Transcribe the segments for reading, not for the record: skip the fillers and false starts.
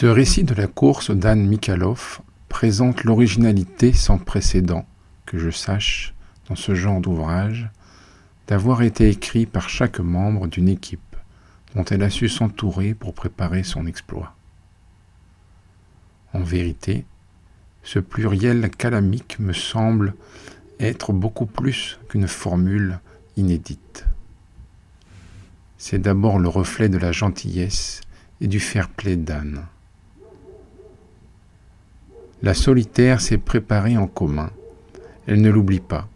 Ce récit de la course d'Anne Mikhalov présente l'originalité sans précédent, que je sache, dans ce genre d'ouvrage, d'avoir été écrit par chaque membre d'une équipe dont elle a su s'entourer pour préparer son exploit. En vérité, ce pluriel calamique me semble être beaucoup plus qu'une formule inédite. C'est d'abord le reflet de la gentillesse et du fair-play d'Anne. La solitaire s'est préparée en commun. Elle ne l'oublie pas.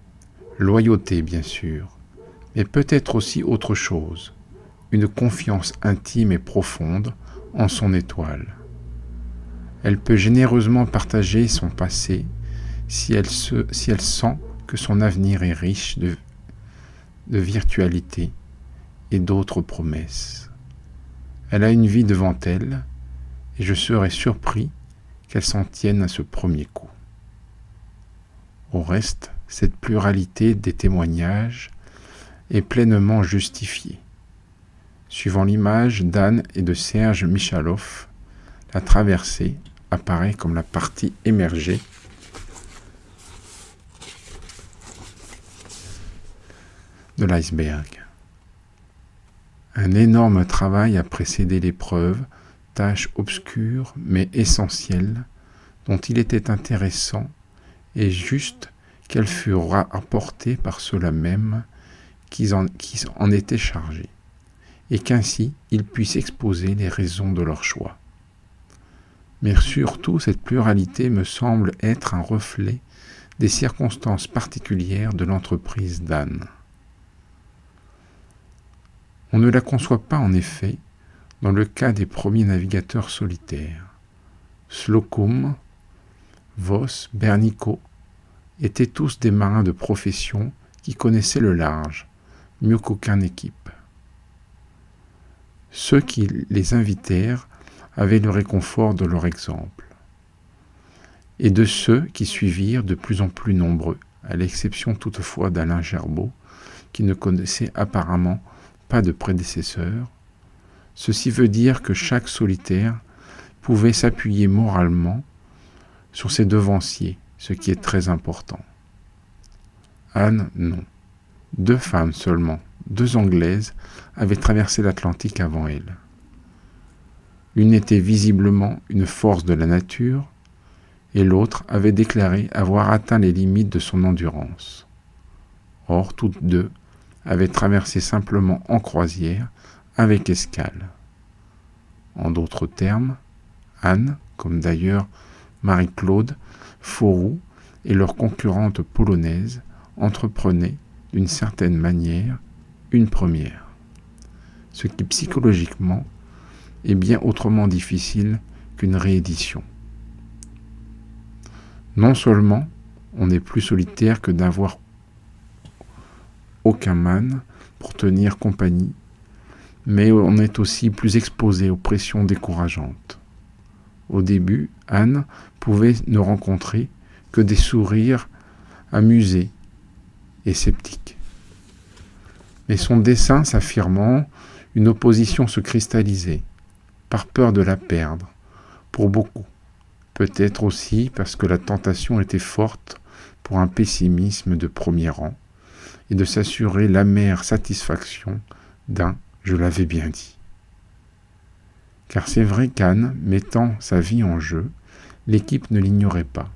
Loyauté, bien sûr, mais peut-être aussi autre chose, une confiance intime et profonde en son étoile. Elle peut généreusement partager son passé si elle sent que son avenir est riche de virtualité et d'autres promesses. Elle a une vie devant elle et je serais surpris qu'elle s'en tienne à ce premier coup. Au reste, cette pluralité des témoignages est pleinement justifiée. Suivant l'image d'Anne et de Serge Mikhalov, la traversée apparaît comme la partie émergée de l'iceberg. Un énorme travail a précédé l'épreuve, tâche obscure mais essentielle, dont il était intéressant et juste qu'elle fût apportée par ceux-là même qui en étaient chargés, et qu'ainsi ils puissent exposer les raisons de leur choix. Mais surtout, cette pluralité me semble être un reflet des circonstances particulières de l'entreprise d'Anne. On ne la conçoit pas en effet dans le cas des premiers navigateurs solitaires. Slocum, Voss, Bernicot étaient tous des marins de profession qui connaissaient le large, mieux qu'aucune équipe. Ceux qui les invitèrent avaient le réconfort de leur exemple. Et de ceux qui suivirent de plus en plus nombreux, à l'exception toutefois d'Alain Gerbaud, qui ne connaissait apparemment pas de prédécesseur. Ceci veut dire que chaque solitaire pouvait s'appuyer moralement sur ses devanciers, ce qui est très important. Anne, non. 2 femmes seulement, 2 Anglaises, avaient traversé l'Atlantique avant elle. L'une était visiblement une force de la nature, et l'autre avait déclaré avoir atteint les limites de son endurance. Or, toutes deux avaient traversé simplement en croisière, avec escale. En d'autres termes, Anne, comme d'ailleurs Marie-Claude, Fauroux et leurs concurrentes polonaises, entreprenaient, d'une certaine manière, une première. Ce qui psychologiquement est bien autrement difficile qu'une réédition. Non seulement on n'est plus solitaire que d'avoir aucun man pour tenir compagnie, mais on est aussi plus exposé aux pressions décourageantes. Au début, Anne pouvait ne rencontrer que des sourires amusés et sceptiques. Mais son dessein s'affirmant, une opposition se cristallisait, par peur de la perdre, pour beaucoup. Peut-être aussi parce que la tentation était forte pour un pessimisme de premier rang, et de s'assurer l'amère satisfaction d'un « je l'avais bien dit ». Car c'est vrai qu'Anne, mettant sa vie en jeu, l'équipe ne l'ignorait pas.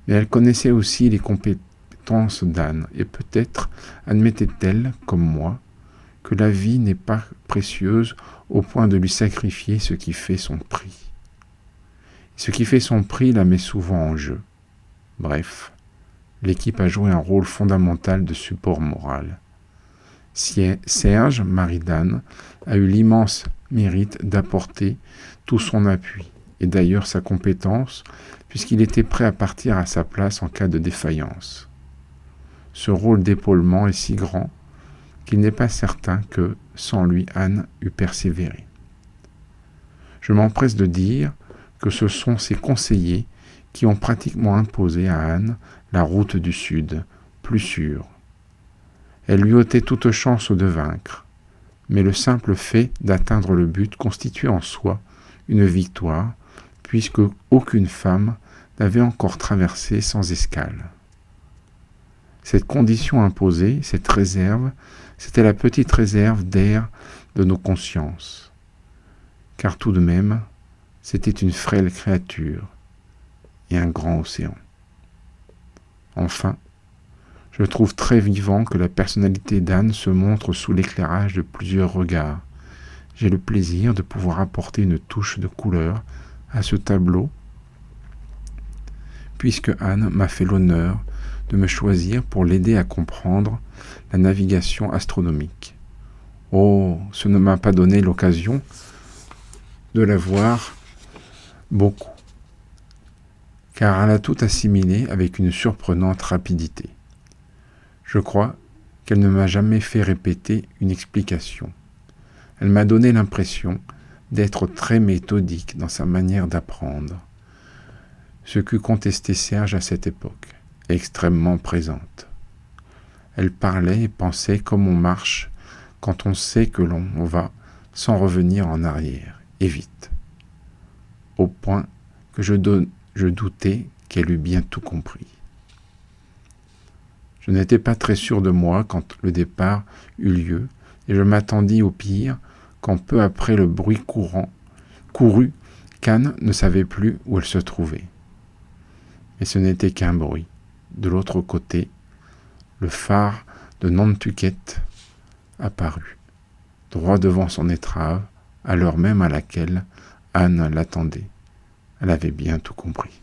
Mais elle connaissait aussi les compétences d'Anne, et peut-être admettait-elle, comme moi, que la vie n'est pas précieuse au point de lui sacrifier ce qui fait son prix. Ce qui fait son prix la met souvent en jeu. Bref, l'équipe a joué un rôle fondamental de support moral. Serge, mari d'Anne, a eu l'immense mérite d'apporter tout son appui, et d'ailleurs sa compétence, puisqu'il était prêt à partir à sa place en cas de défaillance. Ce rôle d'épaulement est si grand qu'il n'est pas certain que, sans lui, Anne eût persévéré. Je m'empresse de dire que ce sont ses conseillers qui ont pratiquement imposé à Anne la route du Sud, plus sûre. Elle lui ôtait toute chance de vaincre, mais le simple fait d'atteindre le but constituait en soi une victoire, puisque aucune femme n'avait encore traversé sans escale. Cette condition imposée, cette réserve, c'était la petite réserve d'air de nos consciences. Car tout de même, c'était une frêle créature et un grand océan. Enfin, je trouve très vivant que la personnalité d'Anne se montre sous l'éclairage de plusieurs regards. J'ai le plaisir de pouvoir apporter une touche de couleur à ce tableau, puisque Anne m'a fait l'honneur de me choisir pour l'aider à comprendre la navigation astronomique. Oh, ce ne m'a pas donné l'occasion de la voir beaucoup, car elle a tout assimilé avec une surprenante rapidité. Je crois qu'elle ne m'a jamais fait répéter une explication. Elle m'a donné l'impression d'être très méthodique dans sa manière d'apprendre, ce qu'eût contesté Serge à cette époque, extrêmement présente. Elle parlait et pensait comme on marche quand on sait que l'on va sans revenir en arrière, et vite, au point que je doutais qu'elle eût bien tout compris. Je n'étais pas très sûr de moi quand le départ eut lieu, et je m'attendis au pire quand peu après le bruit courut qu'Anne ne savait plus où elle se trouvait. Mais ce n'était qu'un bruit. De l'autre côté, le phare de Nantucket apparut, droit devant son étrave, à l'heure même à laquelle Anne l'attendait. Elle avait bien tout compris.